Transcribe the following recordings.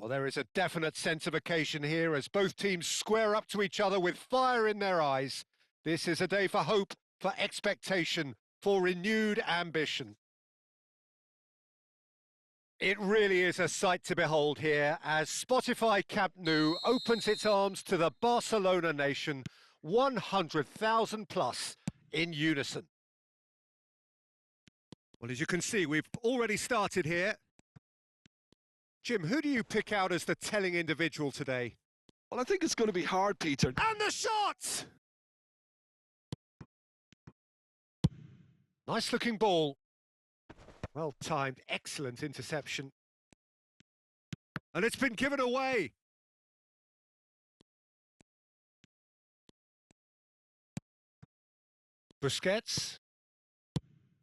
Well, there is a definite sense of occasion here as both teams square up to each other with fire in their eyes. This is a day for hope, for expectation, for renewed ambition. It really is a sight to behold here as Spotify Camp Nou opens its arms to the Barcelona nation, 100,000 plus in unison. Well, as you can see, we've already started here. Jim, who do you pick out as the telling individual today? Well, I think it's going to be hard, Peter. And the shot! Nice looking ball. Well timed, excellent interception. And it's been given away. Busquets.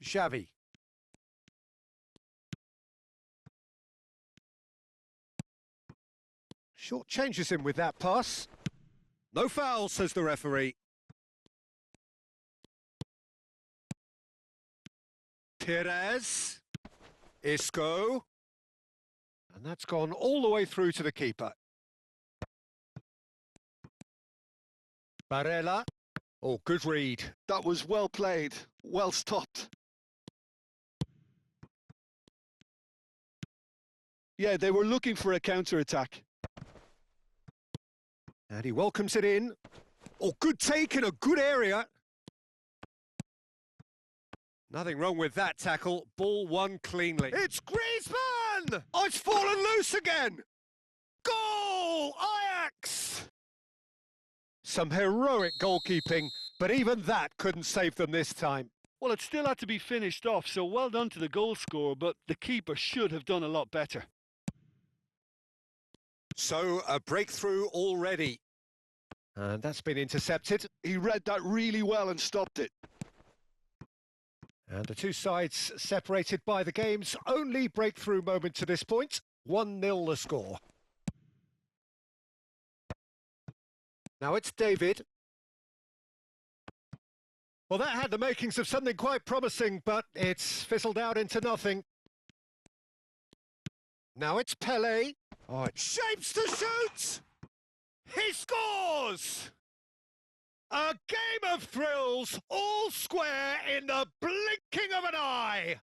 Xavi. Short changes him with that pass. No foul, says the referee. Perez. Isco. And that's gone all the way through to the keeper. Barella. Oh, good read. That was well played, well stopped. Yeah, they were looking for a counter-attack. And he welcomes it in. Oh, good take in a good area. Nothing wrong with that tackle. Ball won cleanly. It's Griezmann! Oh, it's fallen loose again! Goal! Ajax! Some heroic goalkeeping, but even that couldn't save them this time. Well, it still had to be finished off, so well done to the goal scorer, but the keeper should have done a lot better. So, a breakthrough already. And that's been intercepted. He read that really well and stopped it. And the two sides separated by the game's only breakthrough moment to this point. 1-0 the score. Now it's David. Well, that had the makings of something quite promising, but it's fizzled out into nothing. Now it's Pele. Oh, it shapes to shoot! He scores! A game of thrills, all square in the blinking of an eye!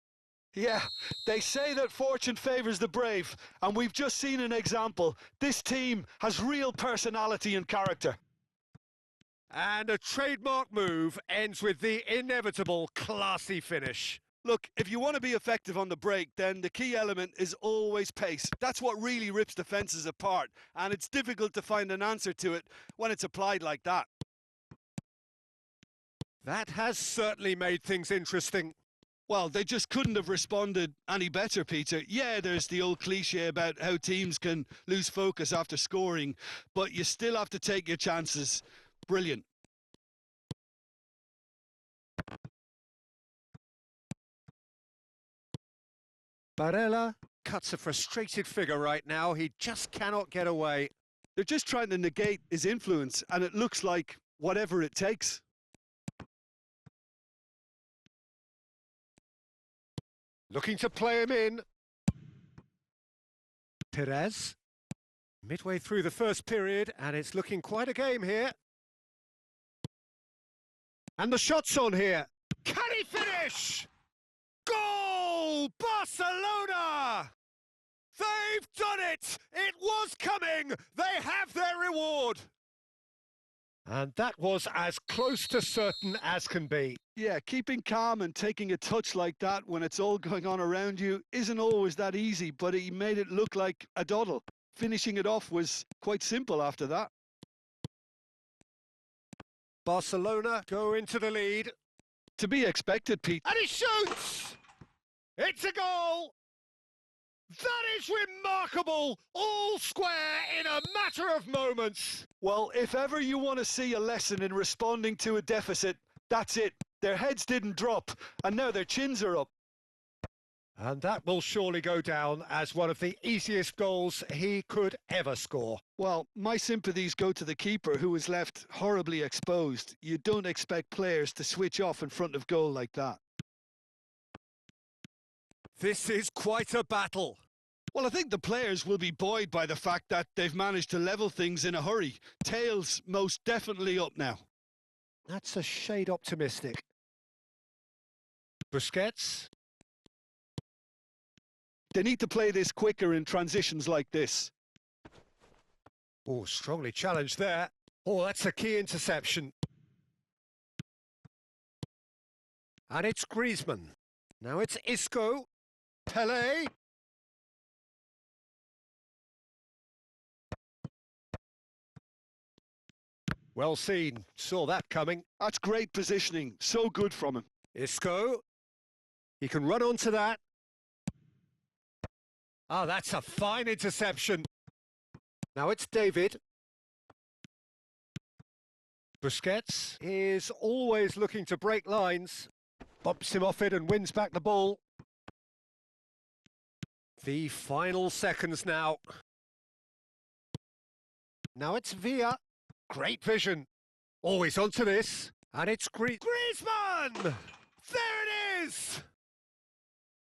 Yeah, they say that fortune favours the brave, and we've just seen an example. This team has real personality and character. And a trademark move ends with the inevitable classy finish. Look, if you want to be effective on the break, then the key element is always pace. That's what really rips defences apart, and it's difficult to find an answer to it when it's applied like that. That has certainly made things interesting. Well, they just couldn't have responded any better, Peter. Yeah, there's the old cliche about how teams can lose focus after scoring, but you still have to take your chances. Brilliant. Barella cuts a frustrated figure right now. He just cannot get away. They're just trying to negate his influence, and it looks like whatever it takes. Looking to play him in. Perez. Midway through the first period, and it's looking quite a game here. And the shot's on here. Can he finish? Goal! Barcelona! They've done it! It was coming! They have their reward! And that was as close to certain as can be. Yeah, keeping calm and taking a touch like that when it's all going on around you isn't always that easy, but he made it look like a doddle. Finishing it off was quite simple after that. Barcelona go into the lead. To be expected, Pete. And he shoots! It's a goal! That is remarkable! All square in a matter of moments! Well, if ever you want to see a lesson in responding to a deficit, that's it. Their heads didn't drop, and now their chins are up. And that will surely go down as one of the easiest goals he could ever score. Well, my sympathies go to the keeper, who was left horribly exposed. You don't expect players to switch off in front of goal like that. This is quite a battle. Well, I think the players will be buoyed by the fact that they've managed to level things in a hurry. Tails most definitely up now. That's a shade optimistic. Busquets. They need to play this quicker in transitions like this. Oh, strongly challenged there. Oh, that's a key interception. And it's Griezmann. Now it's Isco. Pele. Well seen. Saw that coming. That's great positioning. So good from him. Isco. He can run onto that. Oh, that's a fine interception. Now it's David. Busquets is always looking to break lines. Bumps him off it and wins back the ball. The final seconds now. Now it's Villa. Great vision. Always onto this. And it's Griezmann! There it is!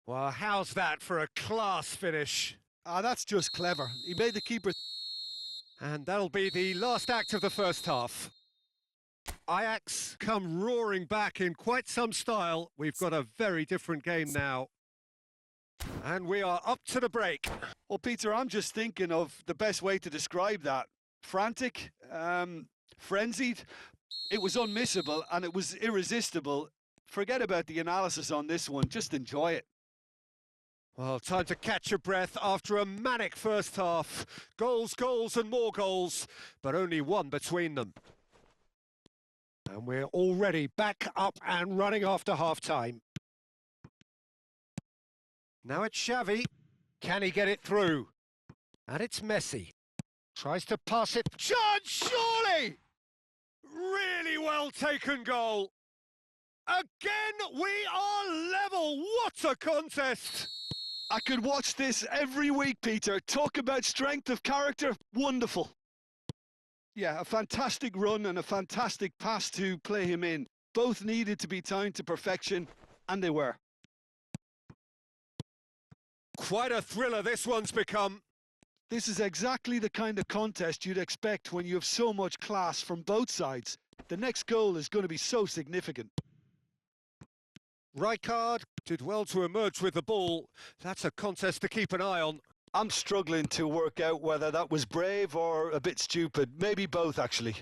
Well, how's that for a class finish? Ah, that's just clever. He made the keeper. And that'll be the last act of the first half. Ajax come roaring back in quite some style. We've got a very different game now. And we are up to the break. Well, Peter, I'm just thinking of the best way to describe that. Frantic, frenzied. It was unmissable and it was irresistible. Forget about the analysis on this one. Just enjoy it. Well, time to catch your breath after a manic first half. Goals, goals and more goals, but only one between them. And we're already back up and running after half-time. Now it's Xavi. Can he get it through? And it's Messi. Tries to pass it. Chance, surely! Really well taken goal. Again, we are level. What a contest! I could watch this every week, Peter. Talk about strength of character. Wonderful. Yeah, a fantastic run and a fantastic pass to play him in. Both needed to be timed to perfection, and they were. Quite a thriller this one's become. This is exactly the kind of contest you'd expect when you have so much class from both sides. The next goal is going to be so significant. Rijkaard did well to emerge with the ball. That's a contest to keep an eye on. I'm struggling to work out whether that was brave or a bit stupid. Maybe both, actually.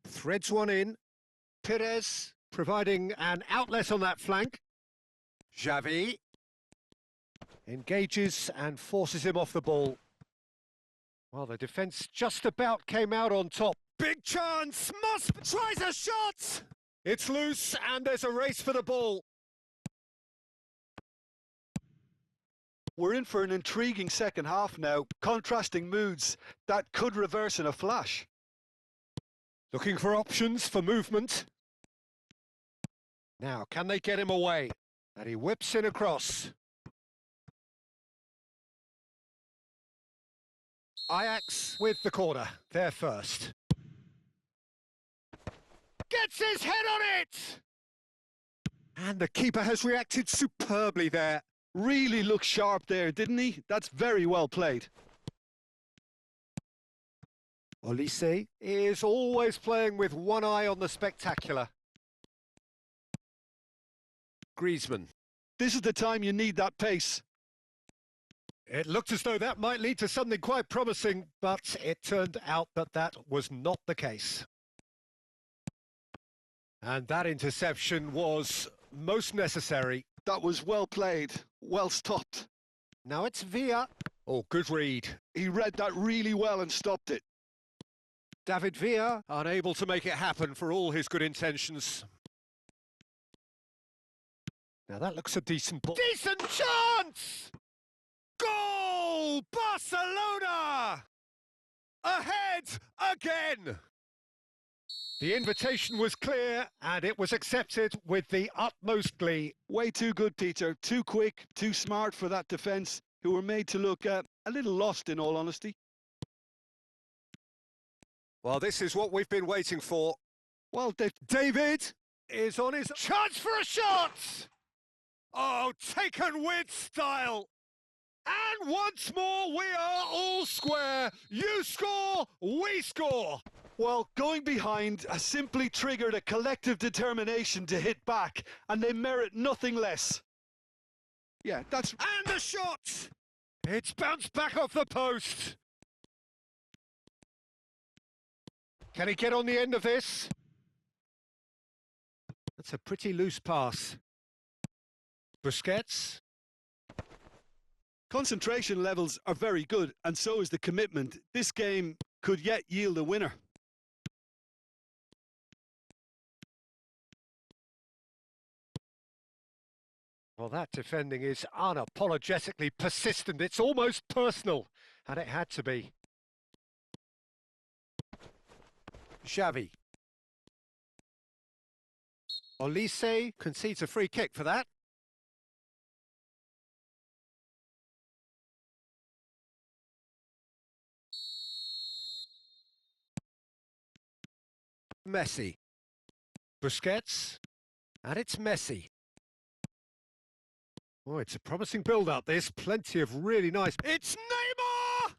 Threads one in. Pires providing an outlet on that flank. Xavi engages and forces him off the ball. Well, the defence just about came out on top. Big chance! Must tries a shot! It's loose and there's a race for the ball. We're in for an intriguing second half now. Contrasting moods that could reverse in a flash. Looking for options for movement. Now, can they get him away? And he whips in across. Ajax with the corner. They're first. Gets his head on it! And the keeper has reacted superbly there. Really looked sharp there, didn't he? That's very well played. Olise is always playing with one eye on the spectacular. Griezmann. This is the time you need that pace. It looked as though that might lead to something quite promising, but it turned out that that was not the case. And that interception was most necessary. That was well played, well stopped. Now it's Villa. Oh, good read. He read that really well and stopped it. David Villa unable to make it happen for all his good intentions. Now that looks a decent ball. Decent chance! Goal! Barcelona! Ahead again! The invitation was clear and it was accepted with the utmost glee. Way too good, Peter. Too quick, too smart for that defence, who were made to look a little lost, in all honesty. Well, this is what we've been waiting for. Well, David is on his chance for a shot! Oh, taken with style! And once more, we are all square. You score, we score. Well, going behind has simply triggered a collective determination to hit back, and they merit nothing less. Yeah, that's... And the shot! It's bounced back off the post. Can he get on the end of this? That's a pretty loose pass. Busquets. Concentration levels are very good, and so is the commitment. This game could yet yield a winner. Well, that defending is unapologetically persistent. It's almost personal, and it had to be. Xavi. Olise concedes a free kick for that. Messi. Busquets. And it's Messi. Oh, it's a promising build-up, this. Plenty of really nice... It's Neymar!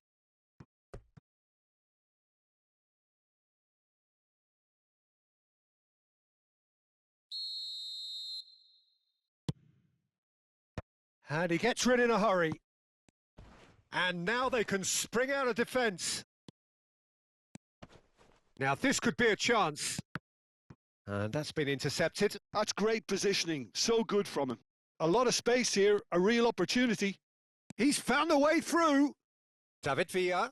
And he gets rid in a hurry. And now they can spring out of defence. Now this could be a chance. And that's been intercepted. That's great positioning. So good from him. A lot of space here, a real opportunity. He's found a way through. David Villa.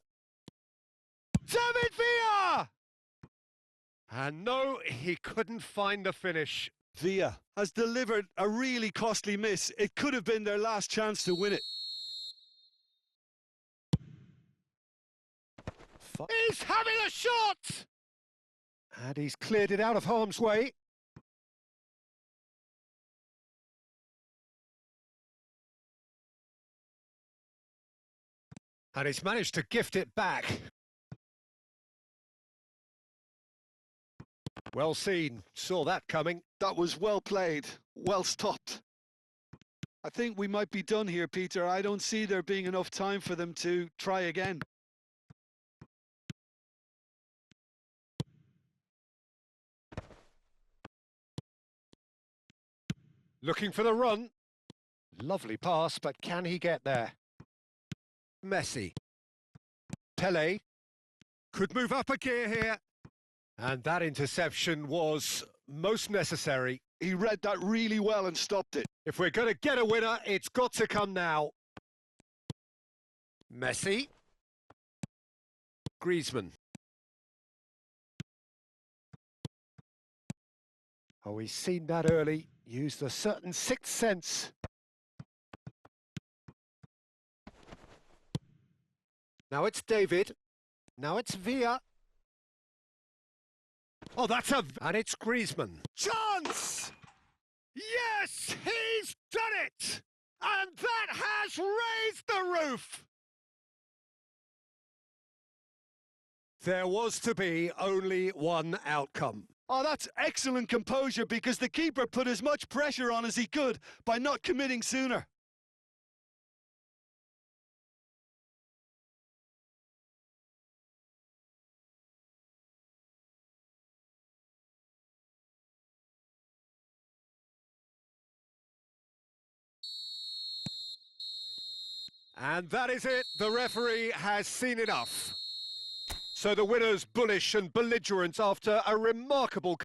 David Villa! And no, he couldn't find the finish. Villa has delivered a really costly miss. It could have been their last chance to win it. He's having a shot! And he's cleared it out of harm's way. And he's managed to gift it back. Well seen. Saw that coming. That was well played, well stopped. I think we might be done here, Peter. I don't see there being enough time for them to try again. Looking for the run. Lovely pass, but can he get there? Messi. Pele. Could move up a gear here. And that interception was most necessary. He read that really well and stopped it. If we're going to get a winner, it's got to come now. Messi. Griezmann. Oh, he's seen that early. Used a certain sixth sense. Now it's David. Now it's Villa. Oh, that's a... And it's Griezmann. Chance! Yes, he's done it! And that has raised the roof! There was to be only one outcome. Oh, that's excellent composure because the keeper put as much pressure on as he could by not committing sooner. And that is it. The referee has seen enough. So the winner's bullish and belligerent after a remarkable...